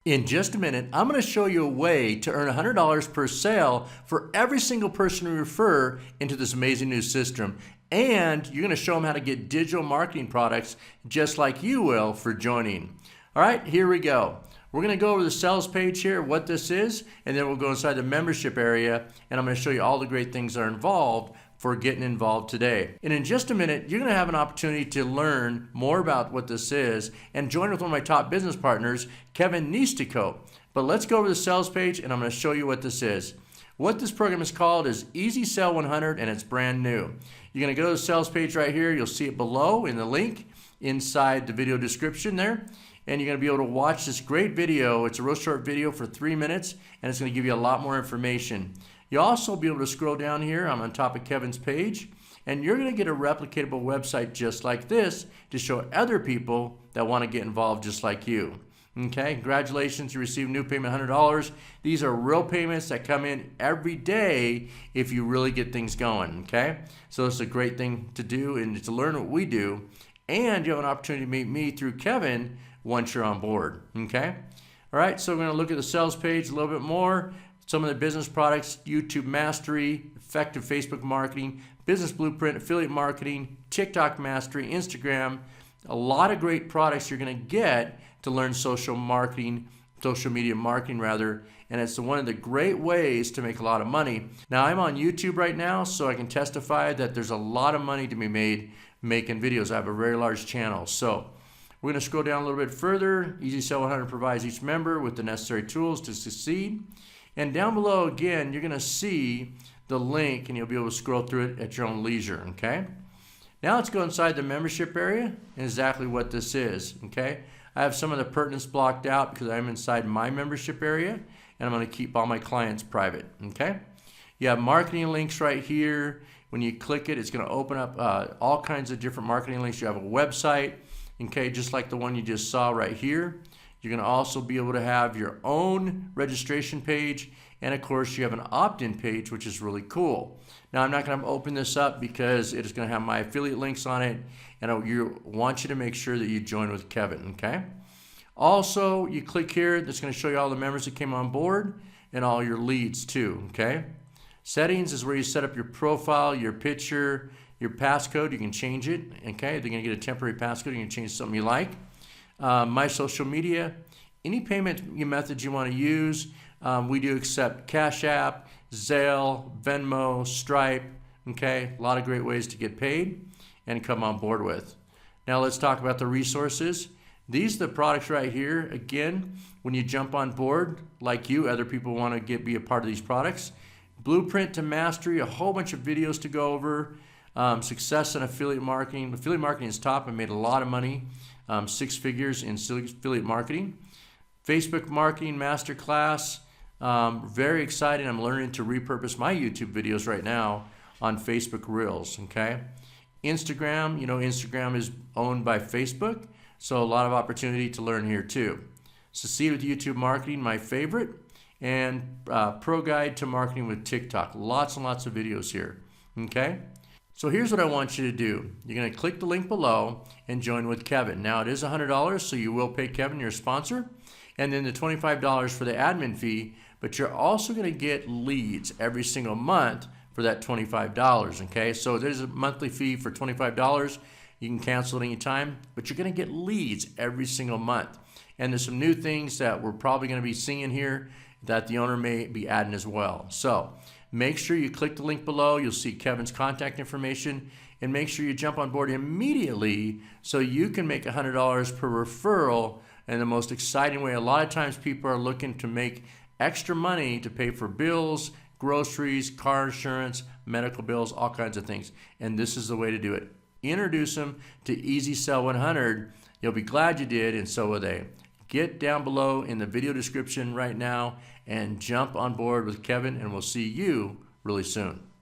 In just a minute, I'm going to show you a way to earn $100 per sale for every single person you refer into this amazing new system. And you're going to show them how to get digital marketing products just like you will for joining. All right, here we go. We're going to go over the sales page here, what this is, and then we'll go inside the membership area, and I'm going to show you all the great things that are involved for getting involved today. And in just a minute, you're going to have an opportunity to learn more about what this is and join with one of my top business partners, Kevin Nistico. But let's go over the sales page, and I'm going to show you what this is. What this program is called is Easy Sell 100, and it's brand new. You're going to go to the sales page right here. You'll see it below in the link inside the video description there. And you're going to be able to watch this great video. It's a real short video for 3 minutes, and it's going to give you a lot more information. You'll also be able to scroll down here. I'm on top of Kevin's page, and you're going to get a replicatable website just like this to show other people that want to get involved just like you. Okay, congratulations, you received new payment $100. These are real payments that come in every day if you really get things going, okay? So it's a great thing to do and to learn what we do, and you have an opportunity to meet me through Kevin once you're on board, okay? All right, so we're going to look at the sales page a little bit more. Some of the business products: YouTube Mastery, effective Facebook marketing, business blueprint, affiliate marketing, TikTok Mastery, Instagram. A lot of great products you're going to get to learn social media marketing rather, and it's one of the great ways to make a lot of money. Now, I'm on YouTube right now, so I can testify that there's a lot of money to be made making videos. I have a very large channel. So we're going to scroll down a little bit further. Easy Sell 100 provides each member with the necessary tools to succeed. And down below, again, you're going to see the link, and you'll be able to scroll through it at your own leisure, okay? Now let's go inside the membership area and exactly what this is, okay? I have some of the pertinence blocked out because I'm inside my membership area, and I'm going to keep all my clients private, okay? You have marketing links right here. When you click it, it's going to open up all kinds of different marketing links. You have a website, okay, just like the one you just saw right here. You're going to also be able to have your own registration page, and of course you have an opt-in page, which is really cool. Now, I'm not going to open this up because it is going to have my affiliate links on it, and I want you to make sure that you join with Kevin, okay? Also, you click here, that's going to show you all the members that came on board and all your leads too, okay? Settings is where you set up your profile, your picture, your passcode. You can change it, okay? They're going to get a temporary passcode. You can change something you like. My social media, any payment methods you want to use. We do accept Cash App, Zelle, Venmo, Stripe, okay? A lot of great ways to get paid and come on board with. Now let's talk about the resources. These are the products right here. Again, when you jump on board, like you, other people want to be a part of these products. Blueprint to Mastery, a whole bunch of videos to go over. Success in affiliate marketing. Affiliate marketing is top. I made a lot of money. 6 figures in affiliate marketing. Facebook marketing masterclass, very exciting. I'm learning to repurpose my YouTube videos right now on Facebook Reels, okay? Instagram, you know, Instagram is owned by Facebook, so a lot of opportunity to learn here too. Succeed with YouTube marketing, my favorite, and Pro Guide to Marketing with TikTok. Lots and lots of videos here, okay? So here's what I want you to do. You're going to click the link below and join with Kevin. Now, it is $100, so you will pay Kevin, your sponsor, and then the $25 for the admin fee, but you're also going to get leads every single month for that $25, okay? So there's a monthly fee for $25. You can cancel it anytime, but you're going to get leads every single month. And there's some new things that we're probably going to be seeing here that the owner may be adding as well. So make sure you click the link below. You'll see Kevin's contact information, and make sure you jump on board immediately so you can make $100 per referral in the most exciting way. A lot of times people are looking to make extra money to pay for bills, groceries, car insurance, medical bills, all kinds of things. And this is the way to do it. Introduce them to Easy Sell 100. You'll be glad you did, and so will they. Get down below in the video description right now and jump on board with Kevin, and we'll see you really soon.